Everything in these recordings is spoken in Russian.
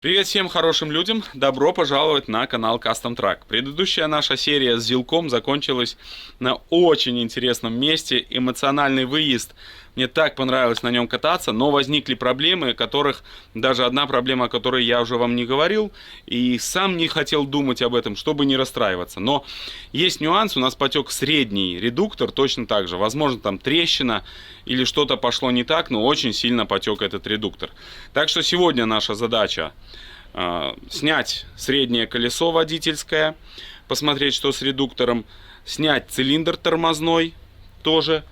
Привет всем хорошим людям, добро пожаловать на канал Custom Truck. Предыдущая наша серия с Зилком закончилась на очень интересном месте, эмоциональный выезд. Мне так понравилось на нем кататься, но возникли проблемы, даже одна проблема, о которой я уже вам не говорил, и сам не хотел думать об этом, чтобы не расстраиваться. Но есть нюанс, у нас потек средний редуктор, точно так же, возможно там трещина или что-то пошло не так, но очень сильно потек этот редуктор. Так что сегодня наша задача снять среднее колесо водительское, посмотреть, что с редуктором, снять цилиндр тормозной, тоже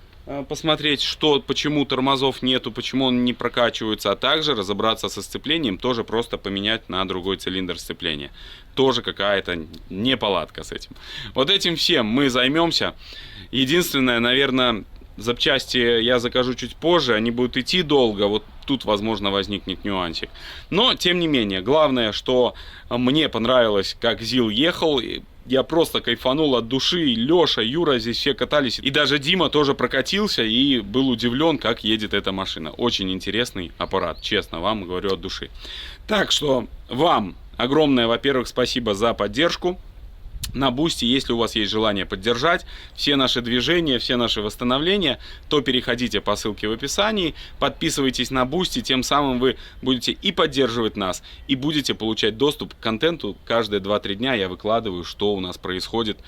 посмотреть, почему тормозов нету, почему он не прокачивается, а также разобраться со сцеплением, тоже просто поменять на другой цилиндр сцепления. Тоже какая-то неполадка с этим. Вот этим всем мы займемся. Единственное, наверное, запчасти я закажу чуть позже, они будут идти долго, вот тут, возможно, возникнет нюансик. Но, тем не менее, главное, что мне понравилось, как ЗИЛ ехал, я просто кайфанул от души, Леша, Юра, здесь все катались, и даже Дима тоже прокатился и был удивлен, как едет эта машина. Очень интересный аппарат, честно, вам говорю от души. Так что, вам огромное, во-первых, спасибо за поддержку. На Бусти, если у вас есть желание поддержать все наши движения, все наши восстановления, то переходите по ссылке в описании, подписывайтесь на Бусти, тем самым вы будете и поддерживать нас, и будете получать доступ к контенту. Каждые 2-3 дня я выкладываю, что у нас происходит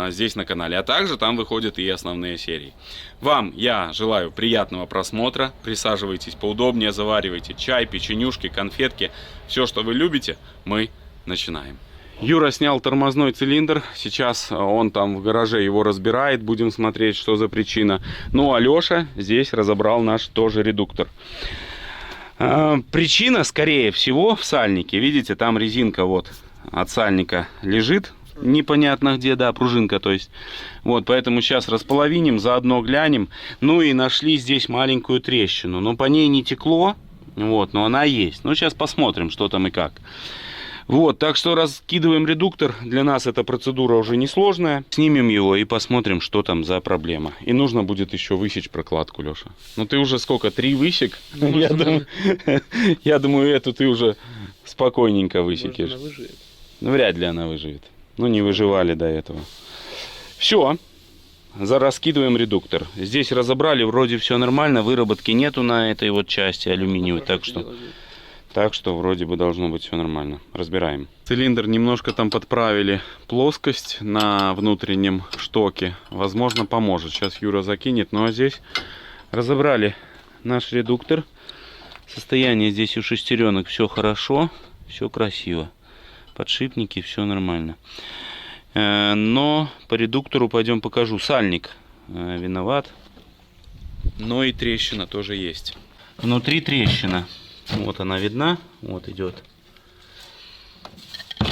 здесь на канале, а также там выходят и основные серии. Вам я желаю приятного просмотра, присаживайтесь поудобнее, заваривайте чай, печенюшки, конфетки, все, что вы любите, мы начинаем. Юра снял тормозной цилиндр, сейчас он там в гараже его разбирает, будем смотреть, что за причина. Ну а Леша здесь разобрал наш тоже редуктор. Причина, скорее всего, в сальнике. Видите, там резинка вот от сальника лежит, непонятно где, да, пружинка, то есть. Вот, поэтому сейчас располовиним, заодно глянем. Ну и нашли здесь маленькую трещину, но по ней не текло, вот, но она есть. Ну сейчас посмотрим, что там и как. Вот, так что раскидываем редуктор. Для нас эта процедура уже несложная. Снимем его и посмотрим, что там за проблема. И нужно будет еще высечь прокладку, Леша. Ну ты уже сколько, 3 высек? Я думаю, эту ты уже спокойненько высекешь. Ну, вряд ли она выживет. Ну, не выживали до этого. Все. Раскидываем редуктор. Здесь разобрали, вроде все нормально. Выработки нету на этой вот части алюминиевой. Так что вроде бы должно быть все нормально. Разбираем. Цилиндр немножко там подправили плоскость на внутреннем штоке. Возможно, поможет. Сейчас Юра закинет. Ну а здесь разобрали наш редуктор. Состояние здесь у шестеренок все хорошо. Все красиво. Подшипники, все нормально. Но по редуктору пойдем покажу. Сальник виноват. Но и трещина тоже есть. Внутри трещина. Вот она видна, вот идет.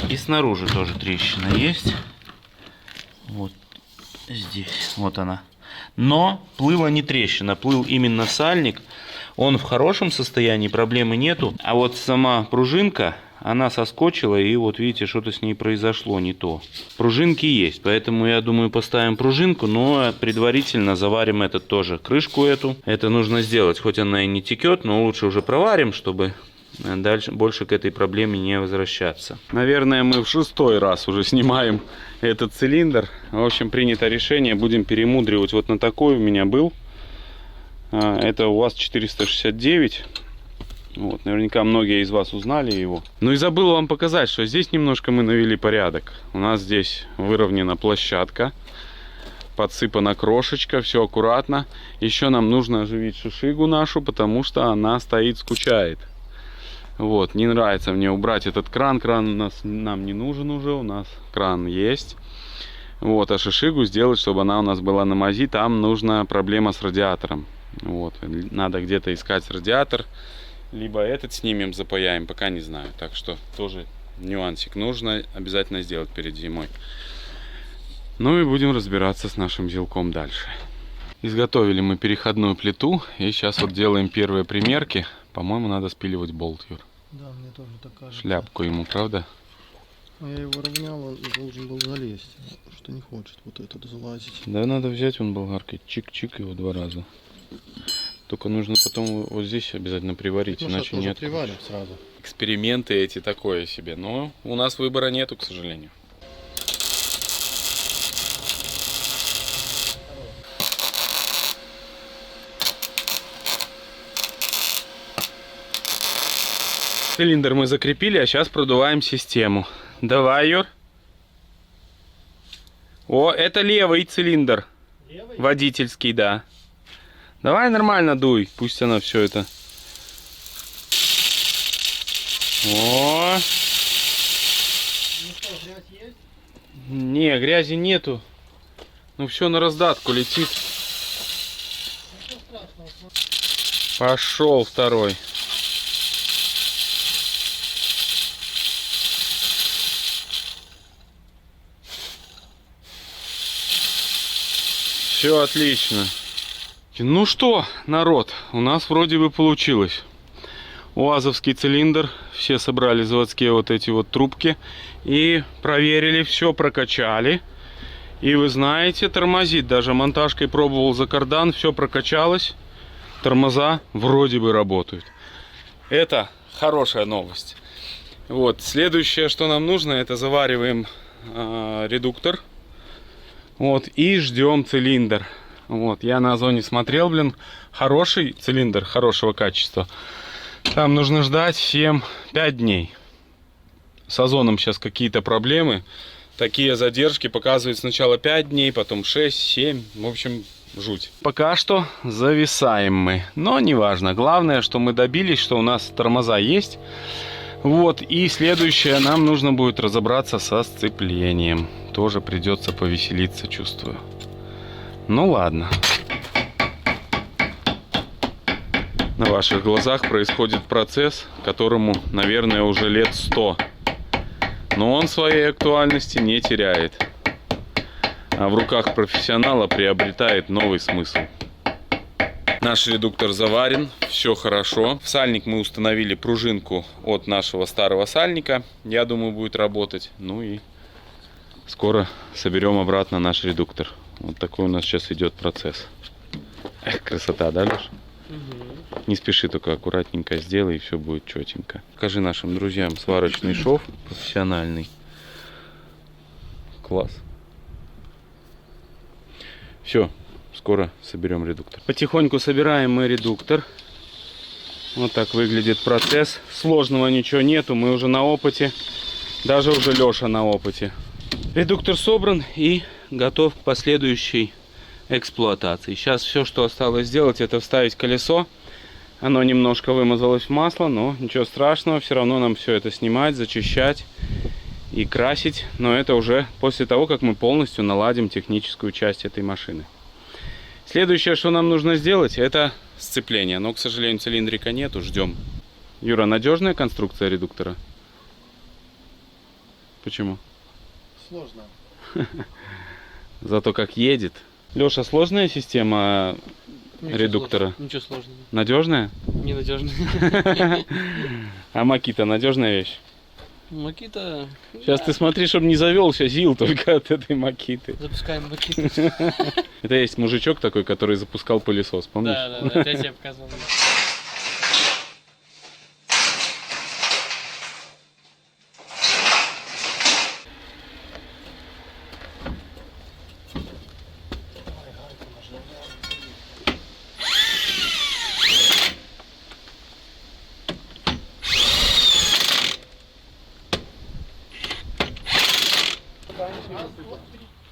И снаружи тоже трещина есть. Вот здесь, вот она. Но плыла не трещина, плыл именно сальник. Он в хорошем состоянии, проблемы нету. А вот сама пружинка, она соскочила, и вот видите, что-то с ней произошло не то. Пружинки есть, поэтому я думаю, поставим пружинку, но предварительно заварим этот тоже, крышку эту. Это нужно сделать, хоть она и не текет, но лучше уже проварим, чтобы дальше больше к этой проблеме не возвращаться. Наверное, мы в 6-й раз уже снимаем этот цилиндр. В общем, принято решение, будем перемудривать. Вот на такой у меня был. Это у вас 469. Вот, наверняка многие из вас узнали его. Ну и забыл вам показать, что здесь немножко мы навели порядок. У нас здесь выровнена площадка, подсыпана крошечка, все аккуратно. Еще нам нужно оживить шишигу нашу, потому что она стоит, скучает. Вот, не нравится мне убрать этот кран. Кран нам не нужен уже, у нас кран есть. Вот, а шишигу сделать, чтобы она у нас была на мази, там нужна проблема с радиатором. Вот, надо где-то искать радиатор. Либо этот снимем, запаяем, пока не знаю. Так что тоже нюансик нужно обязательно сделать перед зимой. Ну и будем разбираться с нашим зилком дальше. Изготовили мы переходную плиту. И сейчас вот делаем первые примерки. По-моему, надо спиливать болт, Юр. Да, мне тоже так кажется. Шляпку ему, правда? А я его равнял, он должен был залезть. Что не хочет вот этот залазить. Да, надо взять вон болгаркой. Чик-чик его 2 раза. Только нужно потом вот здесь обязательно приварить, Ну, иначе нет. Приварим сразу. эксперименты эти такое себе. Но у нас выбора нету, к сожалению. Цилиндр мы закрепили, а сейчас продуваем систему. Давай, Юр. О, это левый цилиндр. Левый? Водительский, да. Давай нормально дуй, пусть она все это. О. Ну что, грязь есть? Не, грязи нету. Ну все на раздатку летит. Пошел второй. Все отлично. Ну что, народ, у нас вроде бы получилось. УАЗовский цилиндр. Все собрали заводские вот эти вот трубки. И проверили, все прокачали. И вы знаете, тормозит. Даже монтажкой пробовал за кардан, все прокачалось. Тормоза вроде бы работают. Это хорошая новость. Вот, следующее, что нам нужно, это завариваем редуктор. Вот, и ждем цилиндр. Вот, я на Озоне смотрел, блин, хороший цилиндр, хорошего качества. Там нужно ждать 7-5 дней. С Озоном сейчас какие-то проблемы. Такие задержки показывают сначала 5 дней, потом 6-7. В общем, жуть. Пока что зависаем мы. Но неважно. Главное, что мы добились, что у нас тормоза есть. Вот, и следующее, нам нужно будет разобраться со сцеплением. Тоже придется повеселиться, чувствую. Ну ладно. На ваших глазах происходит процесс, которому, наверное, уже лет 100. Но он своей актуальности не теряет. А в руках профессионала приобретает новый смысл. Наш редуктор заварен, все хорошо. В сальник мы установили пружинку от нашего старого сальника. Я думаю, будет работать. Ну и скоро соберем обратно наш редуктор. Вот такой у нас сейчас идет процесс. Эх, красота, да, Леш? Угу. Не спеши, только аккуратненько сделай, и все будет четенько. Покажи нашим друзьям сварочный шов профессиональный. Класс. Все. Скоро соберем редуктор. Потихоньку собираем мы редуктор. Вот так выглядит процесс. Сложного ничего нету, мы уже на опыте. Даже уже Леша на опыте. Редуктор собран и готов к последующей эксплуатации. Сейчас все, что осталось сделать, это вставить колесо. Оно немножко вымазалось в масло, но ничего страшного. Все равно нам все это снимать, зачищать и красить. Но это уже после того, как мы полностью наладим техническую часть этой машины. Следующее, что нам нужно сделать, это сцепление. Но, к сожалению, цилиндрика нету, ждем. Юра, надежная конструкция редуктора? Почему? Сложно. Зато как едет. Леша, сложная система редуктора? Ничего сложного. Надежная? Ненадежная. А Макита надежная вещь? Макита... Сейчас ты смотри, чтобы не завелся ЗИЛ только от этой Макиты. Запускаем Макиту. Это есть мужичок такой, который запускал пылесос, помнишь? Да, это я тебе показывал.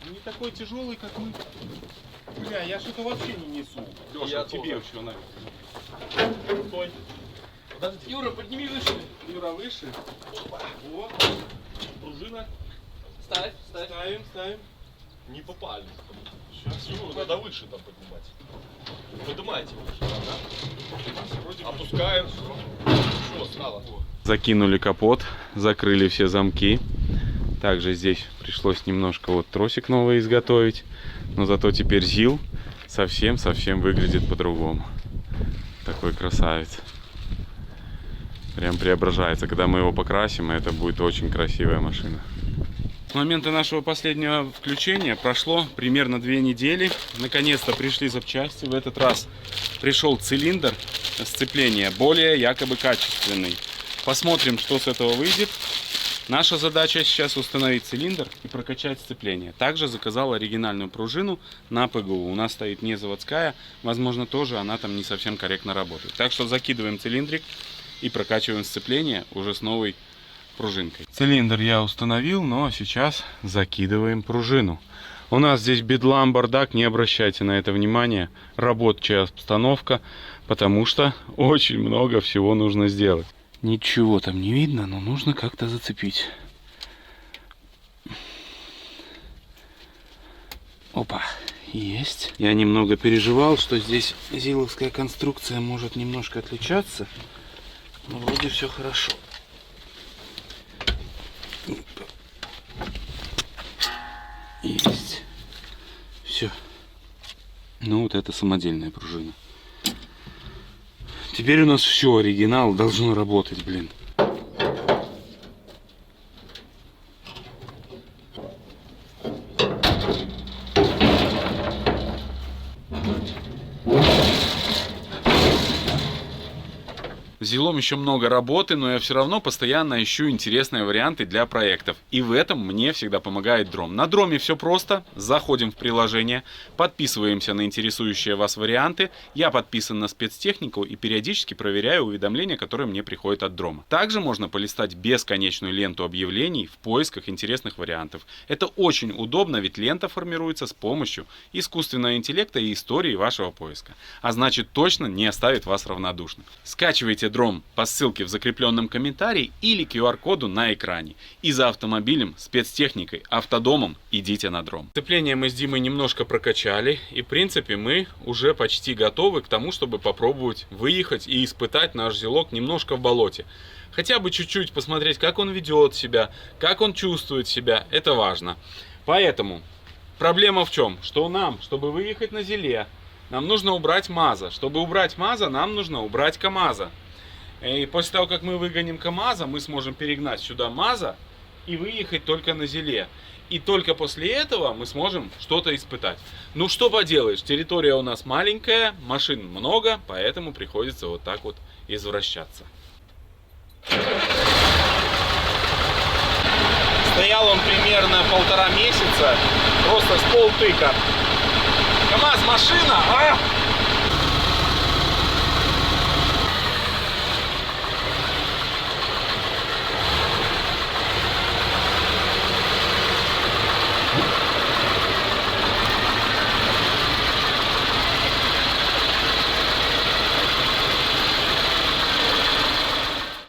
Не такой тяжелый, как мы. Бля, я что-то вообще не несу. Леша, тебе все наверное. Стой. Подожди, Юра, подними выше. Юра, выше. Опа. Вот. Пружина. Ставь, ставь. Ставим. Не попали. Сейчас. Юру надо выше там поднимать. Поднимайте выше, да? Опускаем. Все, стало. Закинули капот, закрыли все замки. Также здесь пришлось немножко вот тросик новый изготовить. Но зато теперь ЗИЛ совсем выглядит по-другому. Такой красавец. Прям преображается. Когда мы его покрасим, это будет очень красивая машина. С момента нашего последнего включения прошло примерно 2 недели. Наконец-то пришли запчасти. В этот раз пришел цилиндр сцепления, более якобы качественный. Посмотрим, что с этого выйдет. Наша задача сейчас установить цилиндр и прокачать сцепление. Также заказал оригинальную пружину на ПГУ. У нас стоит не заводская, возможно, тоже она там не совсем корректно работает. Так что закидываем цилиндрик и прокачиваем сцепление уже с новой пружинкой. Цилиндр я установил, но сейчас закидываем пружину. У нас здесь бедлам, бардак, не обращайте на это внимания. Рабочая обстановка, потому что очень много всего нужно сделать. Ничего там не видно, но нужно как-то зацепить. Опа, есть. Я немного переживал, что здесь зиловская конструкция может немножко отличаться. Но вроде все хорошо. Есть. Все. Ну вот это самодельная пружина. Теперь у нас все, оригинал, должно работать, блин. С Зилом еще много работы, но я все равно постоянно ищу интересные варианты для проектов. И в этом мне всегда помогает Дром. На Дроме все просто. Заходим в приложение, подписываемся на интересующие вас варианты. Я подписан на спецтехнику и периодически проверяю уведомления, которые мне приходят от Дрома. Также можно полистать бесконечную ленту объявлений в поисках интересных вариантов. Это очень удобно, ведь лента формируется с помощью искусственного интеллекта и истории вашего поиска. А значит, точно не оставит вас равнодушным. Скачивайте Дром по ссылке в закрепленном комментарии или QR-коду на экране. И за автомобилем, спецтехникой, автодомом идите на Дром. Сцепление мы с Димой немножко прокачали. И в принципе мы уже почти готовы к тому, чтобы попробовать выехать и испытать наш Зилок немножко в болоте. Хотя бы чуть-чуть посмотреть, как он ведет себя, как он чувствует себя. Это важно. Поэтому проблема в чем? Что нам, чтобы выехать на Зиле, нам нужно убрать МАЗа. Чтобы убрать МАЗа, нам нужно убрать КамАЗа. И после того, как мы выгоним КамАЗа, мы сможем перегнать сюда МАЗа и выехать только на Зиле. И только после этого мы сможем что-то испытать. Ну что поделаешь, территория у нас маленькая, машин много, поэтому приходится вот так вот извращаться. Стоял он примерно 1,5 месяца, просто с полтыка. КамАЗ, машина! А!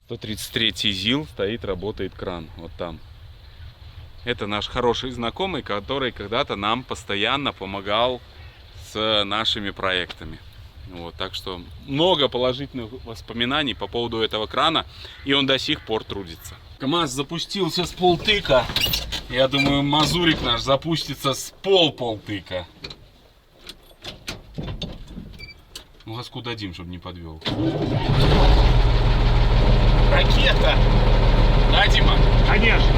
«133-й ЗИЛ» стоит, работает кран, вот там. Это наш хороший знакомый, который когда-то нам постоянно помогал с нашими проектами. Вот, так что много положительных воспоминаний по поводу этого крана, и он до сих пор трудится. КамАЗ запустился с полтыка. Я думаю, мазурик наш запустится с полтыка. Ну, газку дадим, чтобы не подвел. Ракета! Да, Дима? Конечно!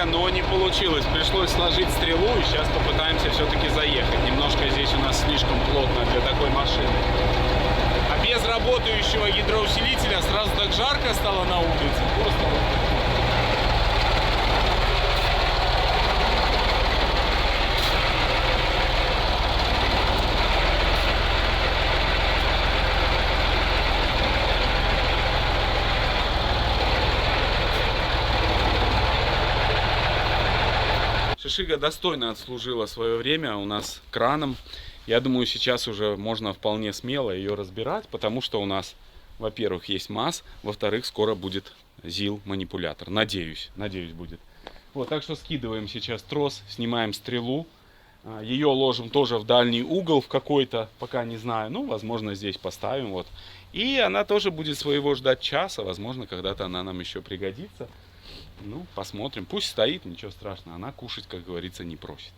Но не получилось. Пришлось сложить стрелу, и сейчас попытаемся все-таки заехать. Немножко здесь у нас слишком плотно для такой машины. А без работающего гидроусилителя сразу так жарко стало на улице. Просто... Шига достойно отслужила свое время у нас краном. Я думаю, сейчас уже можно вполне смело ее разбирать, потому что у нас, во-первых, есть МАЗ, во-вторых, скоро будет ЗИЛ-манипулятор. Надеюсь будет. Вот, так что скидываем сейчас трос, снимаем стрелу. Ее ложим тоже в дальний угол в какой-то, пока не знаю. Ну, возможно, здесь поставим. Вот. И она тоже будет своего ждать часа. Возможно, когда-то она нам еще пригодится. Ну, посмотрим. Пусть стоит, ничего страшного. Она кушать, как говорится, не просит.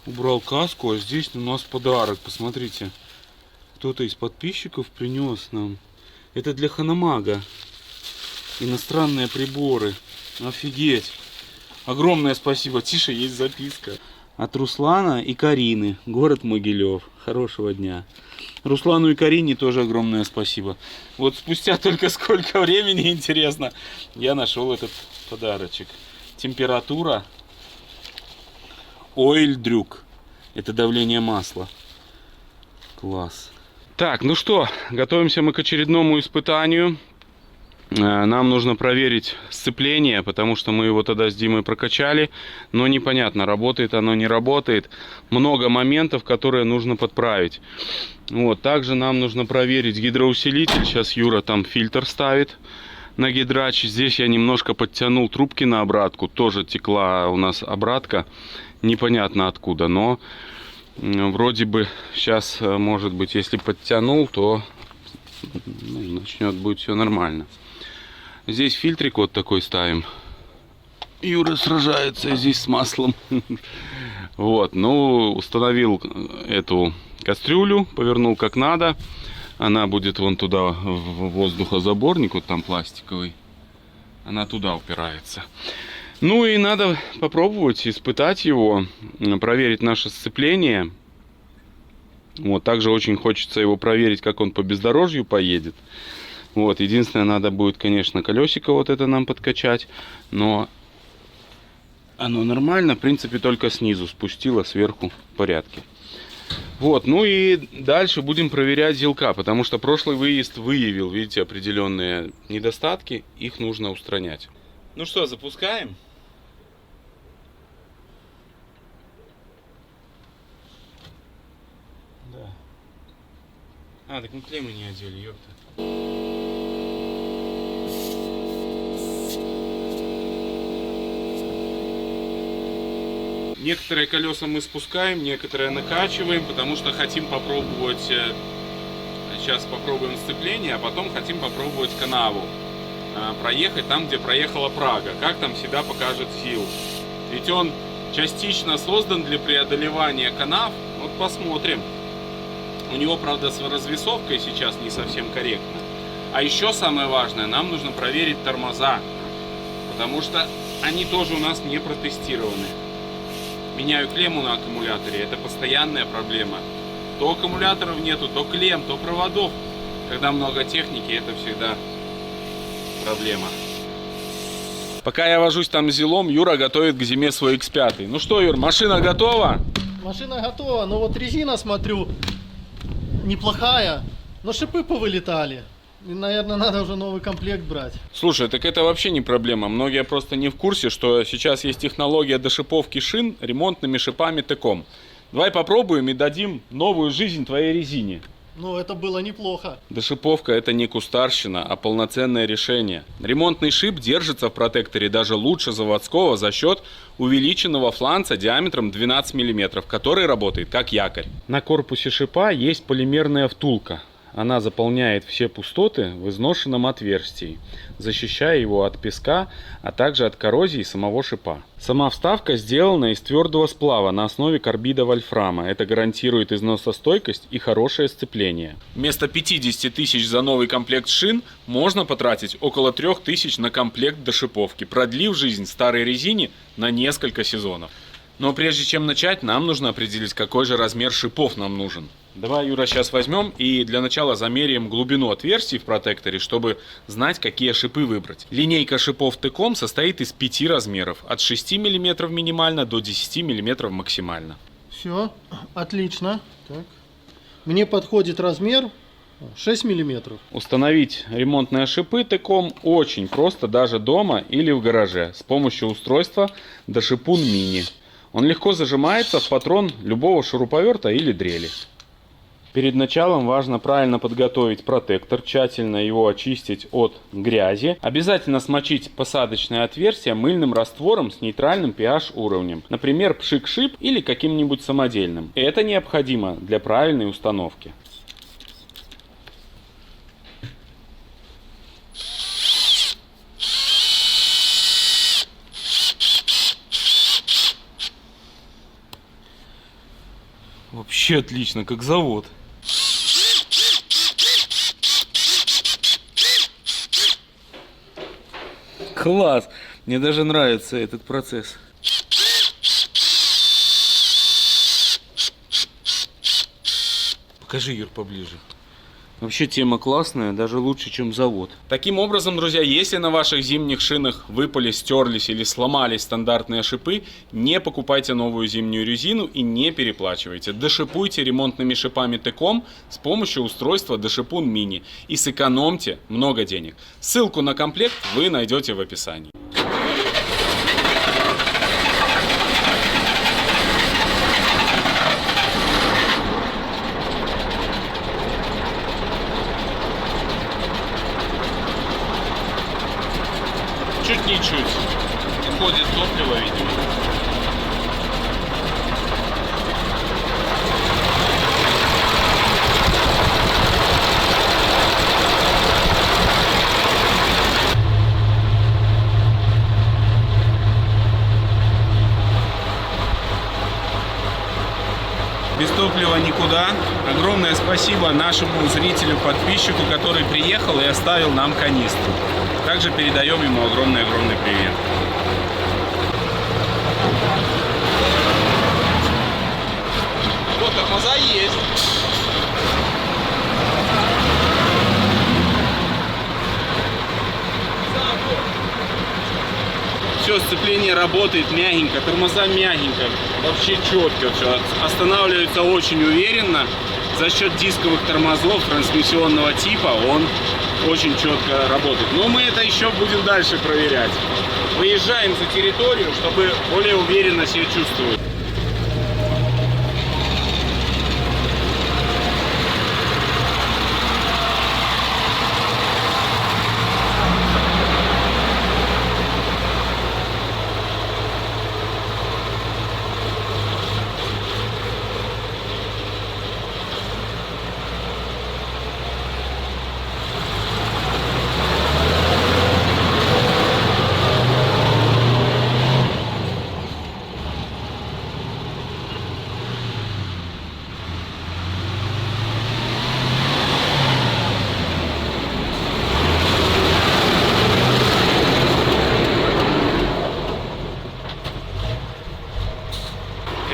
Убрал каску, а здесь у нас подарок. Посмотрите, кто-то из подписчиков принес нам. Это для Ханамага. Иностранные приборы. Офигеть. Огромное спасибо. Тише, есть записка. От Руслана и Карины. Город Могилев. Хорошего дня. Руслану и Карине тоже огромное спасибо. Вот спустя только сколько времени, интересно, я нашел этот подарочек. Температура. Oil Drug. Это давление масла. Класс. Так, ну что, готовимся мы к очередному испытанию. Нам нужно проверить сцепление, потому что мы его тогда с Димой прокачали. Но непонятно, работает оно, не работает. Много моментов, которые нужно подправить. Вот, также нам нужно проверить гидроусилитель. Сейчас Юра там фильтр ставит на гидрач. Здесь я немножко подтянул трубки на обратку. Тоже текла у нас обратка. Непонятно откуда, но вроде бы сейчас, может быть, если подтянул, то начнет будет все нормально. Здесь фильтрик вот такой ставим. Юра сражается здесь с маслом. Вот, ну, установил эту кастрюлю, повернул как надо. Она будет вон туда, в воздухозаборник, вот там пластиковый. Она туда упирается. Ну и надо попробовать испытать его, проверить наше сцепление. Вот, также очень хочется его проверить, как он по бездорожью поедет. Вот, единственное, надо будет, конечно, колесико вот это нам подкачать, но оно нормально, в принципе, только снизу спустило, сверху в порядке. Вот, ну и дальше будем проверять ЗИЛка, потому что прошлый выезд выявил, видите, определенные недостатки, их нужно устранять. Ну что, запускаем? Да. А, так мы клеммы не одели, ёпта. Некоторые колеса мы спускаем, некоторые накачиваем, потому что хотим попробовать, сейчас попробуем сцепление, а потом хотим попробовать канаву, проехать там, где проехала Прага, как там себя покажет ЗИЛ. Ведь он частично создан для преодолевания канав, вот посмотрим. У него, правда, с развесовкой сейчас не совсем корректно. А еще самое важное, нам нужно проверить тормоза, потому что они тоже у нас не протестированы. Меняю клемму на аккумуляторе, это постоянная проблема. То аккумуляторов нету, то клемм, то проводов. Когда много техники, это всегда проблема. Пока я вожусь там с ЗИЛом, Юра готовит к зиме свой X5. Ну что, Юр, машина готова? Машина готова, но вот резина, смотрю, неплохая, но шипы повылетали. И, наверное, надо уже новый комплект брать. Слушай, так это вообще не проблема. Многие просто не в курсе, что сейчас есть технология дошиповки шин ремонтными шипами ТЭКом. Давай попробуем и дадим новую жизнь твоей резине. Ну, это было неплохо. Дошиповка — это не кустарщина, а полноценное решение. Ремонтный шип держится в протекторе даже лучше заводского за счет увеличенного фланца диаметром 12 мм, который работает как якорь. На корпусе шипа есть полимерная втулка. Она заполняет все пустоты в изношенном отверстии, защищая его от песка, а также от коррозии самого шипа. Сама вставка сделана из твердого сплава на основе карбида вольфрама. Это гарантирует износостойкость и хорошее сцепление. Вместо 50 тысяч за новый комплект шин можно потратить около 3000 на комплект дошиповки, продлив жизнь старой резине на несколько сезонов. Но прежде чем начать, нам нужно определить, какой же размер шипов нам нужен. Давай, Юра, сейчас возьмем и для начала замеряем глубину отверстий в протекторе, чтобы знать, какие шипы выбрать. Линейка шипов T-Com состоит из 5 размеров. От 6 мм минимально до 10 мм максимально. Все, отлично. Так. Мне подходит размер 6 миллиметров. Установить ремонтные шипы T-Com очень просто даже дома или в гараже с помощью устройства Дошипун Mini. Он легко зажимается в патрон любого шуруповерта или дрели. Перед началом важно правильно подготовить протектор, тщательно его очистить от грязи. Обязательно смочить посадочное отверстие мыльным раствором с нейтральным pH уровнем. Например, пшик-шип или каким-нибудь самодельным. Это необходимо для правильной установки. Вообще отлично, как завод. Класс! Мне даже нравится этот процесс. Покажи, Юр, поближе. Вообще тема классная, даже лучше, чем завод. Таким образом, друзья, если на ваших зимних шинах выпали, стерлись или сломались стандартные шипы, не покупайте новую зимнюю резину и не переплачивайте. Дошипуйте ремонтными шипами T-Com с помощью устройства Дошипун Mini и сэкономьте много денег. Ссылку на комплект вы найдете в описании. Чуть не чуть. Уходит топливо, видимо. Без топлива никуда. Огромное спасибо нашему зрителю, подписчику, который приехал и оставил нам канистру. Также передаем ему огромный-огромный привет. Вот тормоза есть. Все, сцепление работает мягенько, тормоза мягенько, вообще четко все. Останавливается очень уверенно. За счет дисковых тормозов трансмиссионного типа он очень четко работает. Но мы это еще будем дальше проверять. Выезжаем за территорию, чтобы более уверенно себя чувствовать.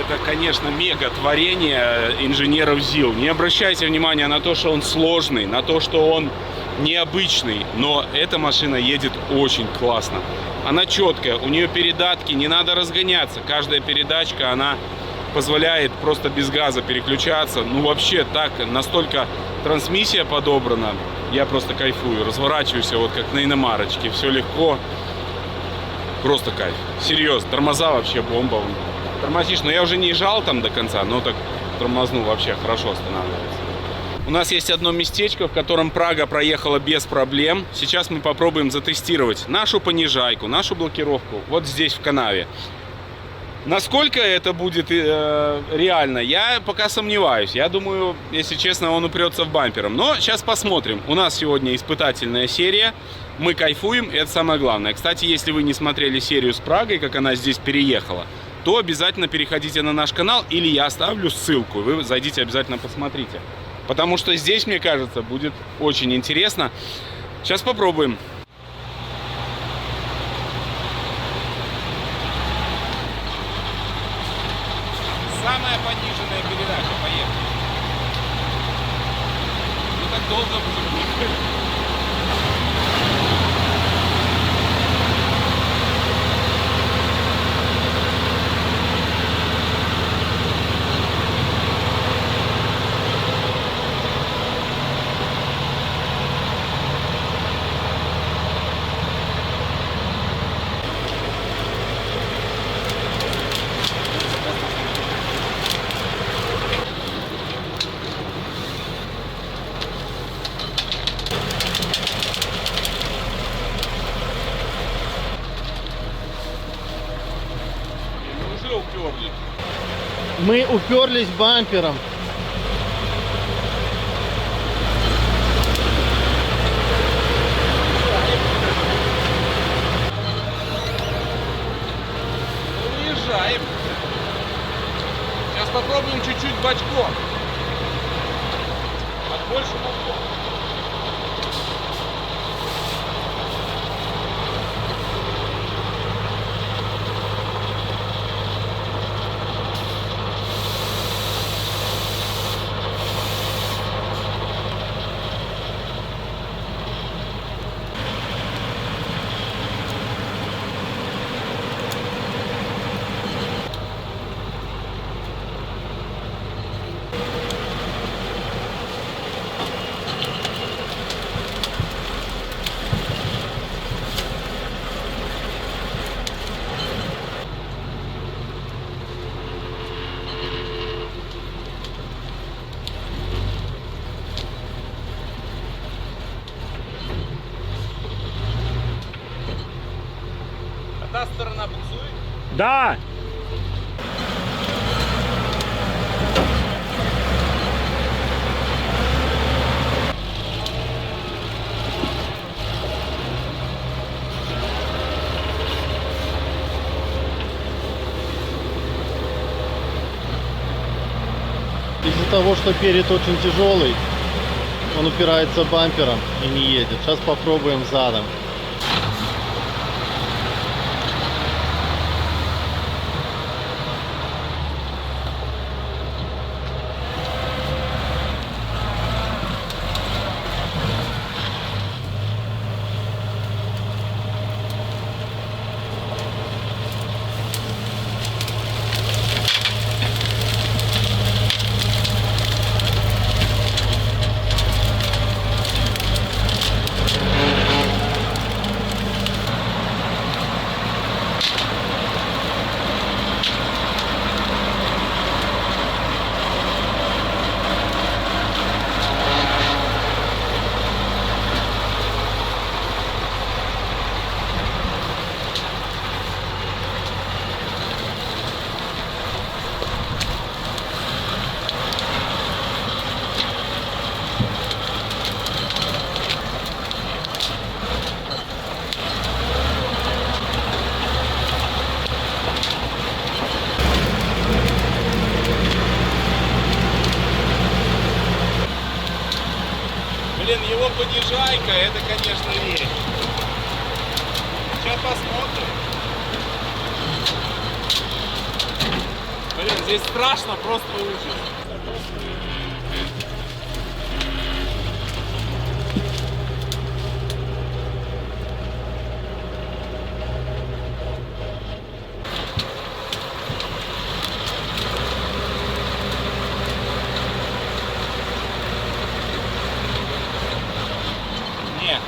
Это, конечно, мега творение инженеров ЗИЛ. Не обращайте внимания на то, что он сложный, на то, что он необычный, но эта машина едет очень классно. Она четкая, у нее передатки, не надо разгоняться. Каждая передачка, она позволяет просто без газа переключаться. Ну вообще так, настолько трансмиссия подобрана, я просто кайфую. Разворачиваюсь вот как на иномарочке, все легко. Просто кайф. Серьезно, тормоза вообще бомба. Тормозишь, но я уже не жал там до конца, но так тормознул, вообще хорошо останавливается. У нас есть одно местечко, в котором Прага проехала без проблем. Сейчас мы попробуем затестировать нашу понижайку, нашу блокировку вот здесь в канаве. Насколько это будет реально, я пока сомневаюсь. Я думаю, если честно, он упрется в бампером. Но сейчас посмотрим. У нас сегодня испытательная серия. Мы кайфуем, и это самое главное. Кстати, если вы не смотрели серию с Прагой, как она здесь переехала, то обязательно переходите на наш канал, или я оставлю ссылку. Вы зайдите, обязательно посмотрите. Потому что здесь, мне кажется, будет очень интересно. Сейчас попробуем. Самая пониженная передача. Поехали. так долго будет. Мы уже уперлись. Мы уперлись бампером. Ну, выезжаем. Сейчас попробуем чуть-чуть бочком. От больше бочком. А та сторона буксует? Да! Из-за того, что перед очень тяжелый, он упирается бампером и не едет. Сейчас попробуем задом. Блин, его понижайка, это, конечно, вещь. Сейчас посмотрим. Блин, здесь страшно, просто ужас. Нет.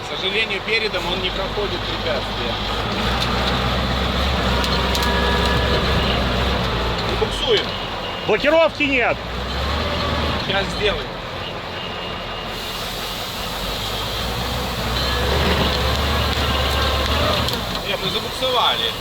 К сожалению, передом он не проходит препятствия. И буксуем. Блокировки нет! Сейчас сделаем. Нет, мы забуксовали.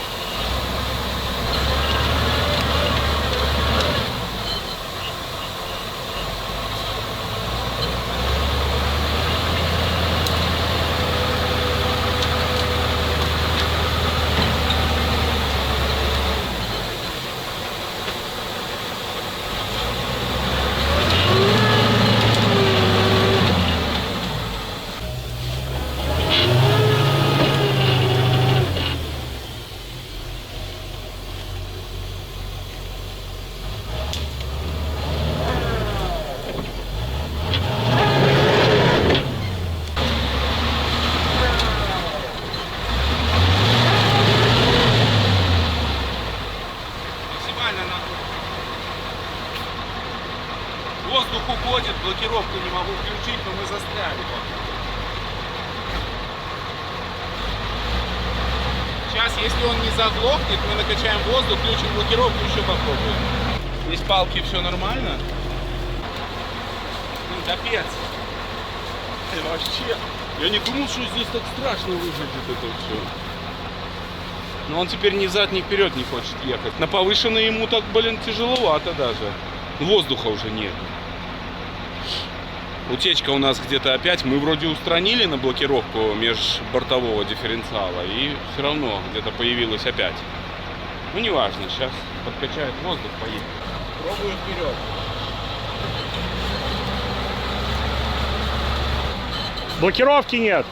Нормально нахуй. Воздух уходит, блокировку не могу включить, но мы застряли. Сейчас, если он не заглохнет, мы накачаем воздух, включим блокировку, еще попробуем. Здесь палки, все нормально. Ну, капец. Вообще, я не думал, что здесь так страшно выглядит это все. Но он теперь ни взад, ни вперед не хочет ехать. На повышенной ему так, блин, тяжеловато даже. Воздуха уже нет. Утечка у нас где-то опять. Мы вроде устранили на блокировку межбортового дифференциала. И все равно где-то появилась опять. Ну, неважно. Сейчас подкачает воздух, поедет. Пробую вперед. Блокировки нет.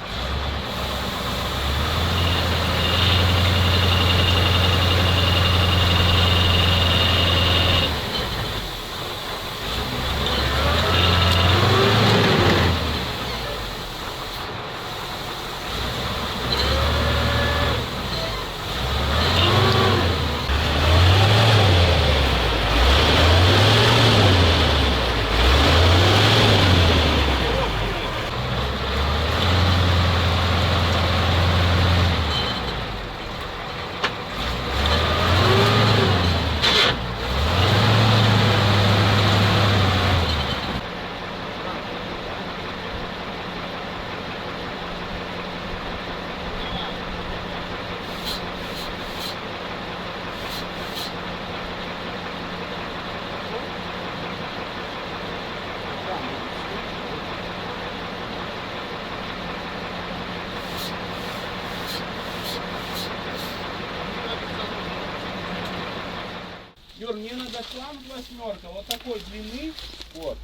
Юр, мне надо шланг 8, вот такой длины, вот.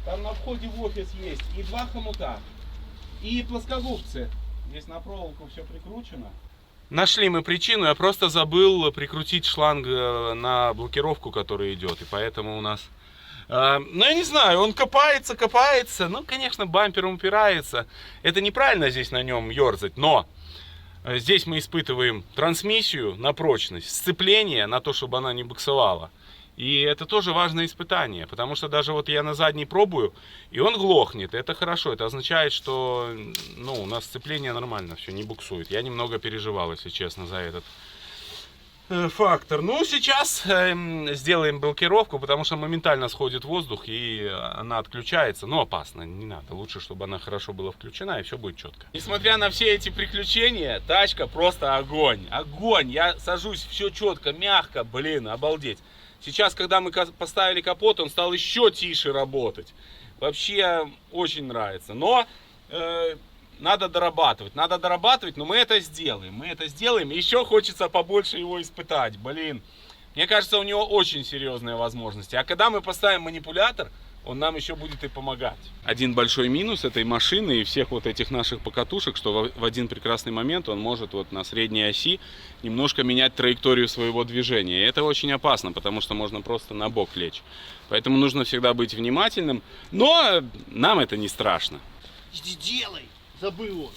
Там на входе в офис есть и 2 хомута, и плоскогубцы. Здесь на проволоку все прикручено. Нашли мы причину, я просто забыл прикрутить шланг на блокировку, которая идет, и поэтому у нас... Ну, я не знаю, он копается, ну, конечно, бампером упирается. Это неправильно здесь на нем ерзать, но... Здесь мы испытываем трансмиссию на прочность, сцепление на то, чтобы она не буксовала. И это тоже важное испытание, потому что даже вот я на задней пробую, и он глохнет. Это хорошо, это означает, что у нас сцепление нормально, все, не буксует. Я немного переживал, если честно, за этот фактор. Ну, сейчас сделаем блокировку, потому что моментально сходит воздух, и она отключается. Но опасно, не надо. Лучше, чтобы она хорошо была включена, и все будет четко. Несмотря на все эти приключения, тачка просто огонь. Огонь! Я сажусь, все четко, мягко, блин, обалдеть. Сейчас, когда мы поставили капот, он стал еще тише работать. Вообще, очень нравится. Но... надо дорабатывать, но мы это сделаем. Еще хочется побольше его испытать, блин. Мне кажется, у него очень серьезные возможности. А когда мы поставим манипулятор, он нам еще будет и помогать. Один большой минус этой машины и всех вот этих наших покатушек, что в один прекрасный момент он может вот на средней оси немножко менять траекторию своего движения. И это очень опасно, потому что можно просто на бок лечь. Поэтому нужно всегда быть внимательным. Но нам это не страшно. Иди делай! Забыл он.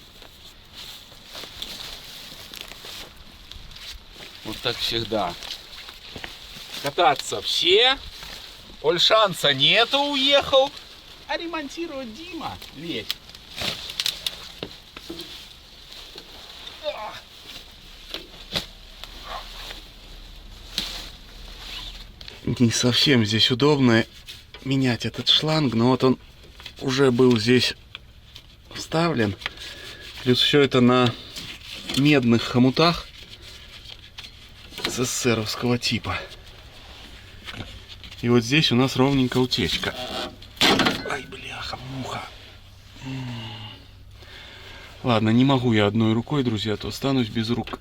Вот так всегда. Кататься все. Ольшанца нету, уехал. А ремонтировать Дима. Лезь. Не совсем здесь удобно менять этот шланг, но вот он уже был здесь вставлен. Плюс все это на медных хомутах СССРовского типа. И вот здесь у нас ровненько утечка. Ай, бляха, муха. Ладно, не могу я одной рукой, друзья, то останусь без рук.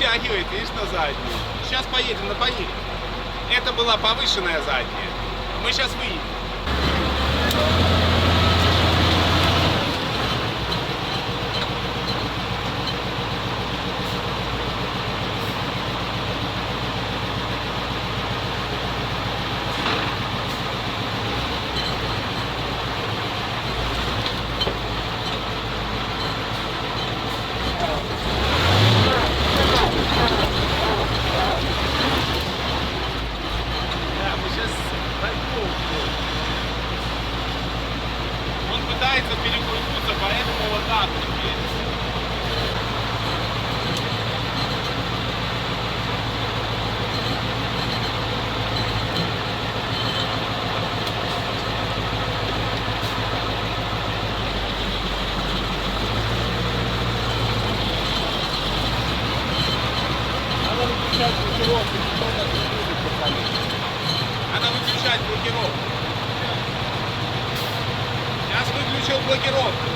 втягивает, видишь, на заднюю. Сейчас поедем на поедем. Это была повышенная задняя. Мы сейчас выедем. Он пытается перекрутиться, поэтому вот так вот едет. Надо выключать блокировку. Сейчас выключил блокировку.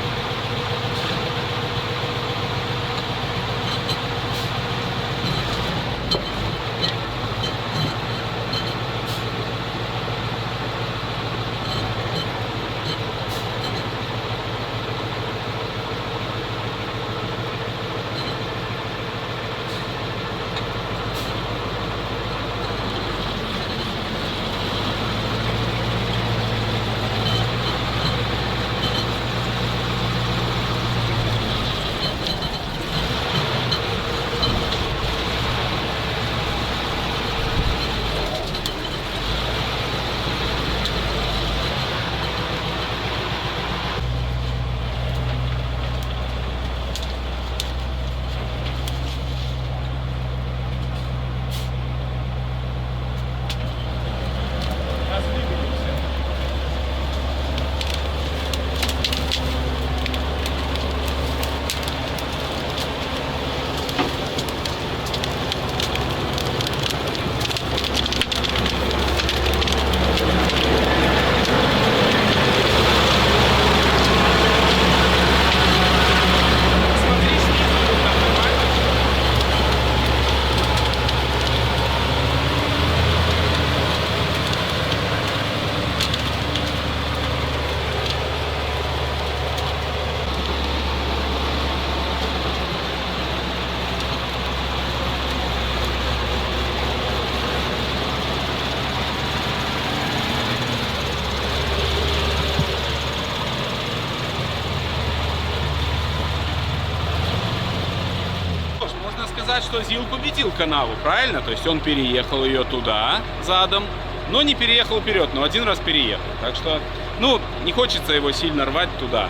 Сказать, что ЗИЛ победил канаву, правильно? То есть он переехал ее туда задом, но не переехал вперед, но один раз переехал. Так что, ну, не хочется его сильно рвать туда,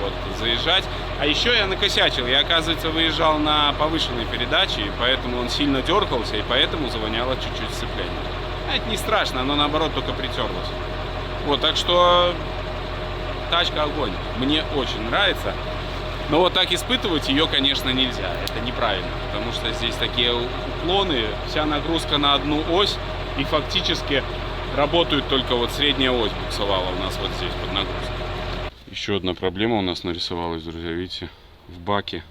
вот, заезжать. А еще я накосячил, я, оказывается, выезжал на повышенной передаче, и поэтому он сильно дергался, и поэтому завоняло чуть-чуть сцепление. А это не страшно, оно наоборот только притерлось. Вот, так что тачка огонь, мне очень нравится. Но вот так испытывать ее, конечно, нельзя. Это неправильно, потому что здесь такие уклоны, вся нагрузка на одну ось, и фактически работает только вот средняя ось буксовала у нас вот здесь под нагрузкой. Еще одна проблема у нас нарисовалась, друзья, видите, в баке.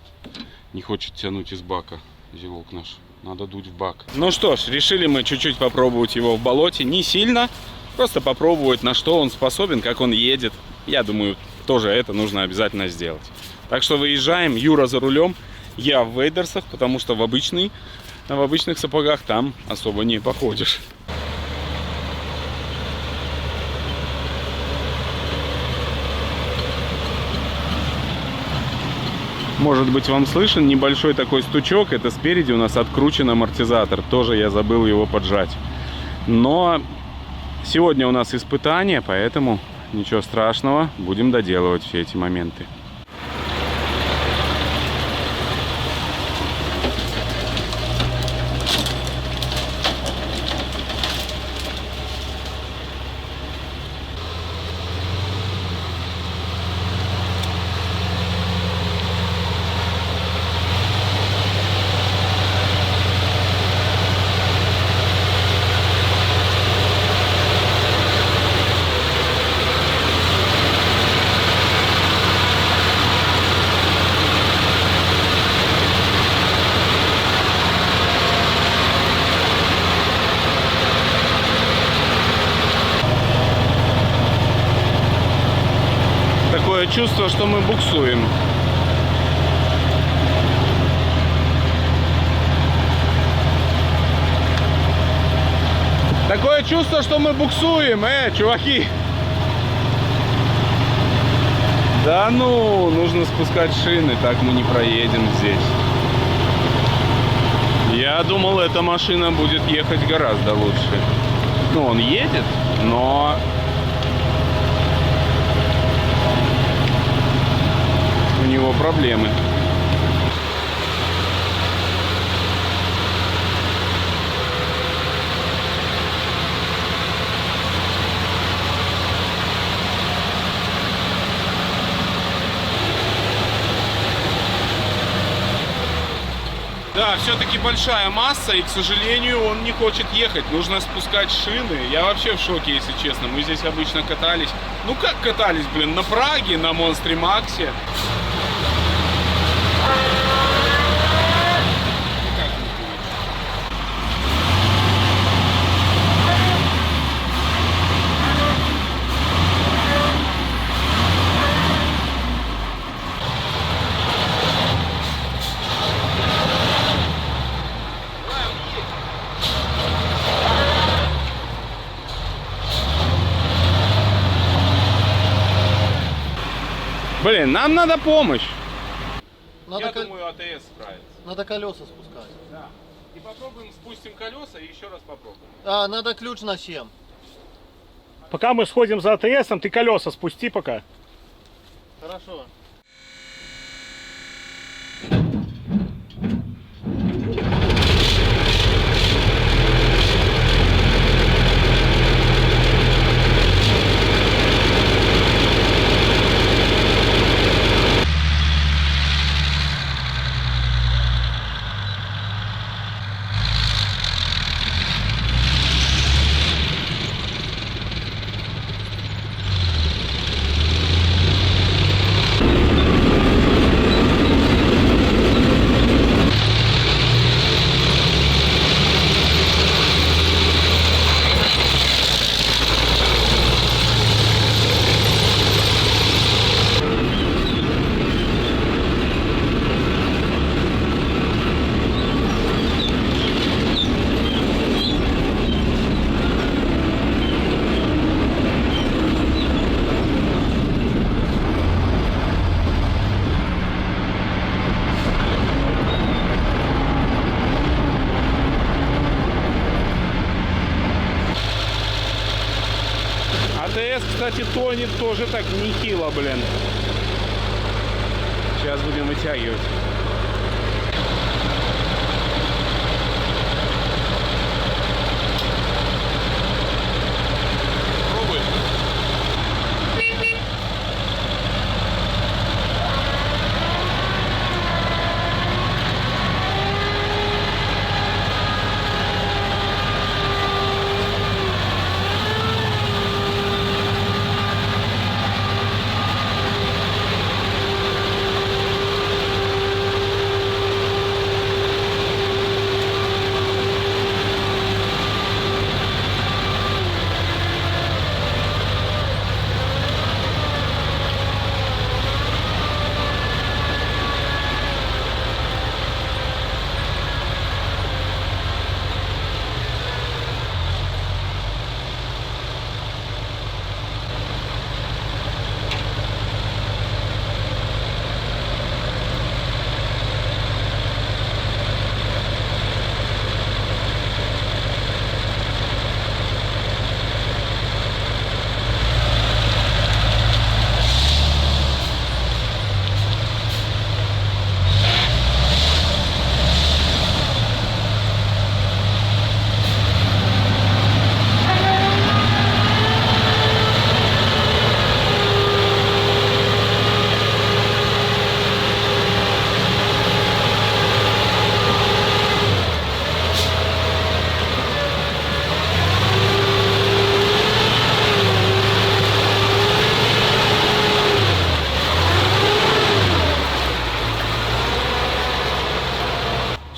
Не хочет тянуть из бака зилок наш. Надо дуть в бак. Ну что ж, решили мы чуть-чуть попробовать его в болоте. Не сильно, просто попробовать, на что он способен, как он едет. Я думаю, тоже это нужно обязательно сделать. Так что выезжаем, Юра за рулем, я в вейдерсах, потому что в обычных сапогах там особо не походишь. Может быть, вам слышен небольшой такой стучок, это спереди у нас откручен амортизатор, тоже я забыл его поджать. Но сегодня у нас испытание, поэтому ничего страшного, будем доделывать все эти моменты. чувство, что мы буксуем. Такое чувство, что мы буксуем, чуваки. Да ну, нужно спускать шины, так мы не проедем здесь. Я думал, эта машина будет ехать гораздо лучше. Ну, он едет, но... у него проблемы. Да, все-таки большая масса, и, к сожалению, он не хочет ехать. Нужно спускать шины. Я вообще в шоке, если честно. Мы здесь обычно катались. Ну как катались, блин, на Праге, на Монстре Максе. Блин, нам надо помощь. Надо, думаю, АТС справится. надо колеса спускать. Да. И попробуем, спустим колеса и еще раз попробуем. А, надо ключ на 7. Пока мы сходим за АТСом, ты колеса спусти пока. Хорошо. АТС, кстати, тонет тоже так нехило, блин. Сейчас будем вытягивать. Пробуй.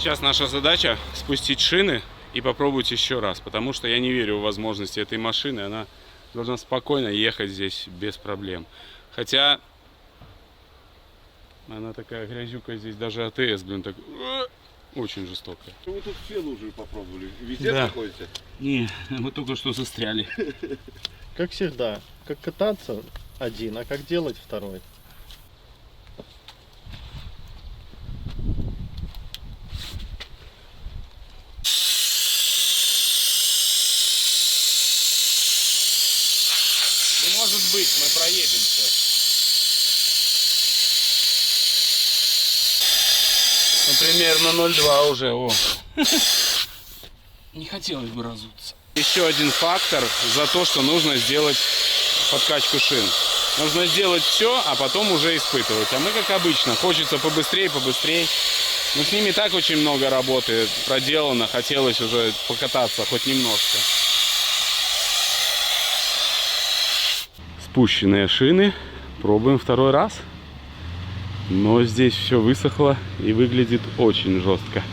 Сейчас наша задача спустить шины и попробовать еще раз, потому что я не верю в возможности этой машины, она должна спокойно ехать здесь без проблем. Хотя Она такая грязюка здесь, даже АТС, блин, так очень жестокая. Вы тут все лужи попробовали. Везде Да. проходите? Не, мы только что застряли. Как всегда, как кататься один, а как делать второй. Не может быть, мы проедемся. Ну, примерно 0,2 уже, о. Не хотелось бы разуться. Еще один фактор за то, что нужно сделать подкачку шин. Нужно сделать все, а потом уже испытывать. А мы, как обычно, хочется побыстрее. Но с ними так очень много работы проделано. Хотелось уже покататься хоть немножко. Спущенные шины. Пробуем второй раз. Но здесь все высохло и выглядит очень жестко.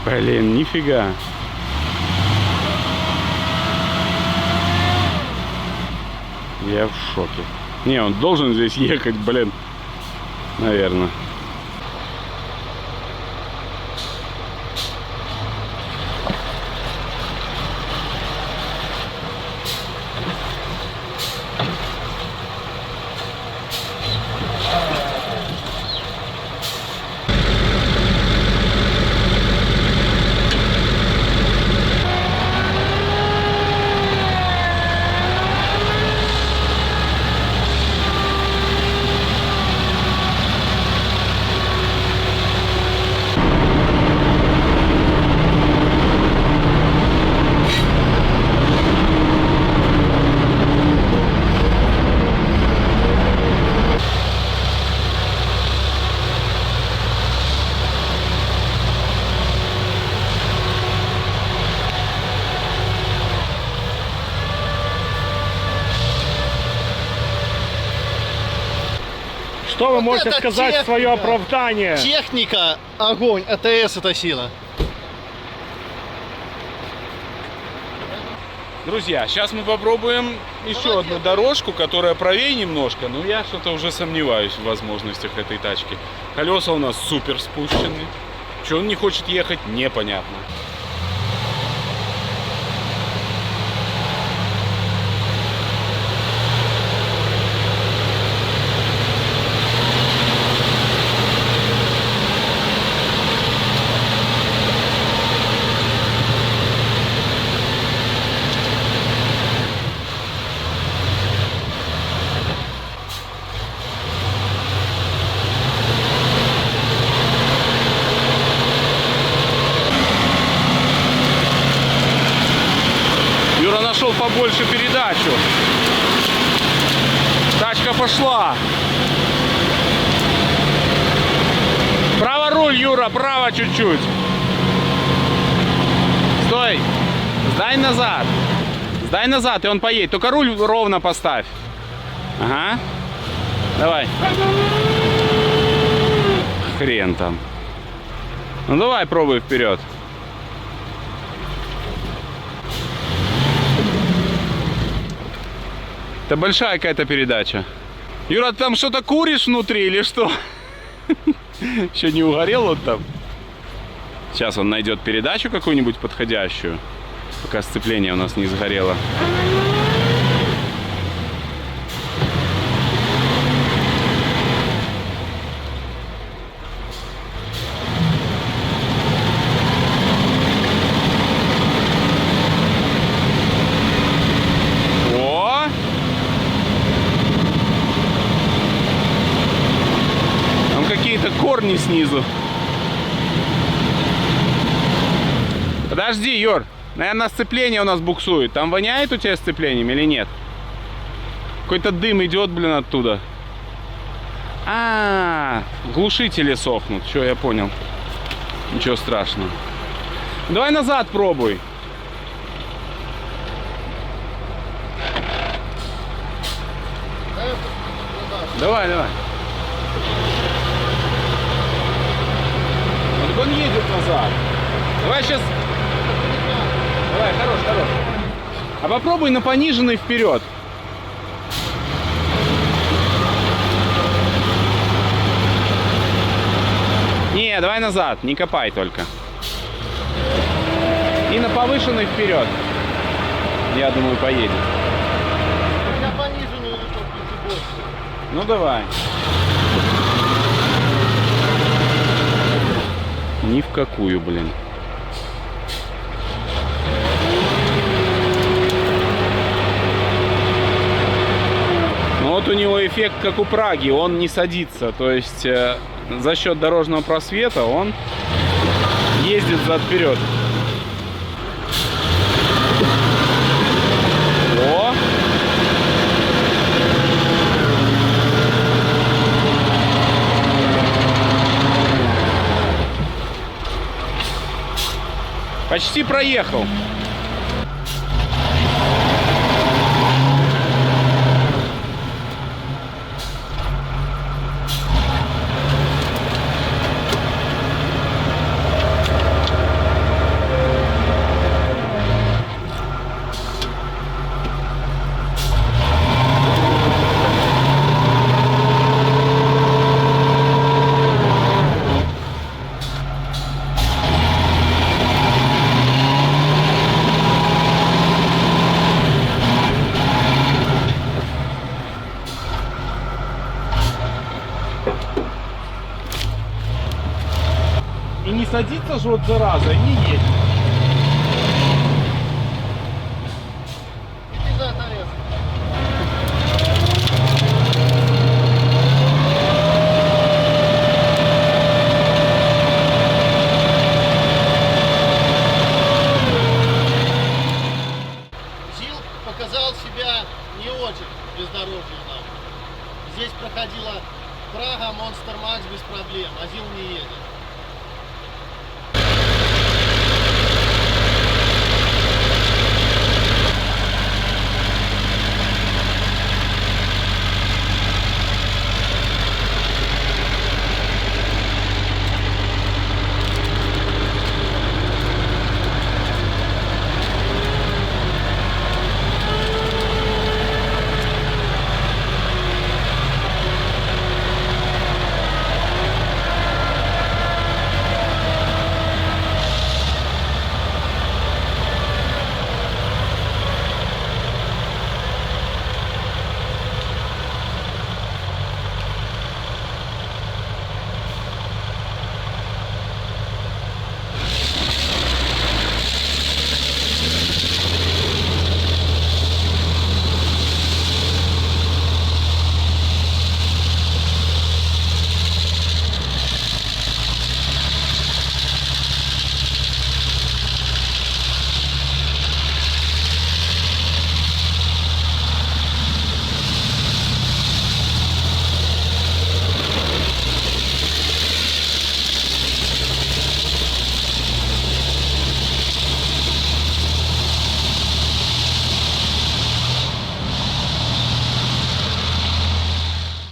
Блин, нифига. Я в шоке. Не, он должен здесь ехать, блин. Наверное. Что вы можете это сказать в свое техника. оправдание? Техника, огонь, АТС это сила. Друзья, сейчас мы попробуем еще одну дорожку, которая правее немножко, но я что-то уже сомневаюсь в возможностях этой тачки. Колеса у нас супер спущены. Что он не хочет ехать, непонятно. Юра нашел побольше передачу. Тачка пошла. Право руль, Юра, право чуть-чуть. Стой. Сдай назад. Сдай назад, и он поедет. Только руль ровно поставь. Ага. Давай. Хрен там. Ну давай, пробуй вперед. Это большая какая-то передача. Юра, ты там что-то куришь внутри или что? Еще не угорел вот там? Сейчас он найдет передачу какую-нибудь подходящую, пока сцепление у нас не сгорело. О! Там какие-то корни снизу. Подожди, Юр. Наверное, сцепление у нас буксует. Там воняет у тебя сцеплением или нет? Какой-то дым идет, блин, оттуда. Глушители сохнут. Все, я понял. Ничего страшного. Давай назад пробуй. Давай, давай. Вот он едет назад. Давай сейчас. Давай, хорош, хорош. А попробуй на пониженный вперед. Не, давай назад, не копай только. И на повышенный вперед. Я думаю, поедет. Я пониженную или что, больше. Ну давай. Ни в какую, блин. Ну вот у него эффект как у Праги, он не садится. То есть за счет дорожного просвета он ездит зад-вперед. О! Почти проехал. И не садится же вот зараза, и не едет. Иди за торец. ЗИЛ показал себя не очень в бездорожье нам. Здесь проходила Прага, Монстер Макс без проблем, а ЗИЛ не едет.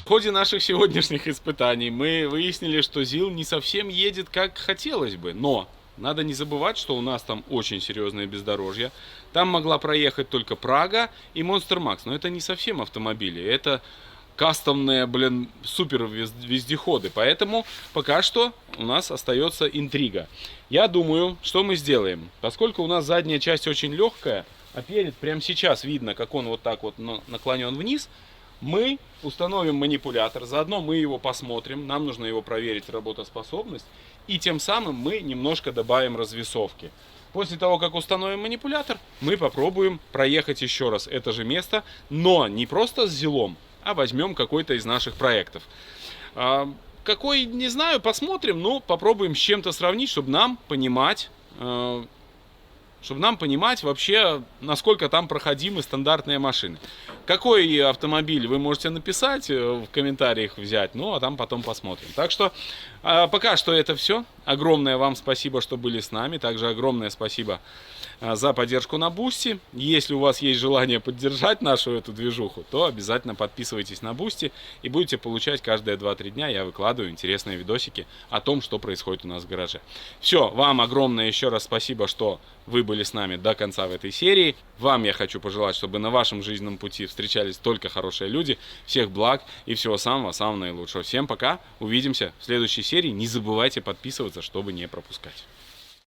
В ходе наших сегодняшних испытаний мы выяснили, что ЗИЛ не совсем едет как хотелось бы. Но надо не забывать, что у нас там очень серьезное бездорожье. Там могла проехать только Прага и Monster Max. Но это не совсем автомобили. Это кастомные, блин, супер вездеходы. Поэтому пока что у нас остается интрига. Я думаю, что мы сделаем. Поскольку у нас задняя часть очень легкая, а перед прямо сейчас видно, как он вот так вот наклонен вниз, мы установим манипулятор, заодно мы его посмотрим, нам нужно его проверить работоспособность, и тем самым мы немножко добавим развесовки. После того, как установим манипулятор, мы попробуем проехать еще раз это же место, но не просто с ЗИЛом, а возьмем какой-то из наших проектов. Какой, не знаю, посмотрим, но попробуем с чем-то сравнить, чтобы нам понимать, чтобы нам понимать вообще, насколько там проходимы стандартные машины. Какой автомобиль вы можете написать, в комментариях взять, ну а там потом посмотрим. Так что пока что это все. Огромное вам спасибо, что были с нами. Также огромное спасибо за поддержку на Бусти. Если у вас есть желание поддержать нашу эту движуху, то обязательно подписывайтесь на Бусти и будете получать каждые 2-3 дня. Я выкладываю интересные видосики о том, что происходит у нас в гараже. Все, вам огромное еще раз спасибо, что вы были с нами до конца в этой серии. Вам я хочу пожелать, чтобы на вашем жизненном пути встречались только хорошие люди. Всех благ и всего самого наилучшего. Всем пока, увидимся в следующей серии. Не забывайте подписываться, чтобы не пропускать.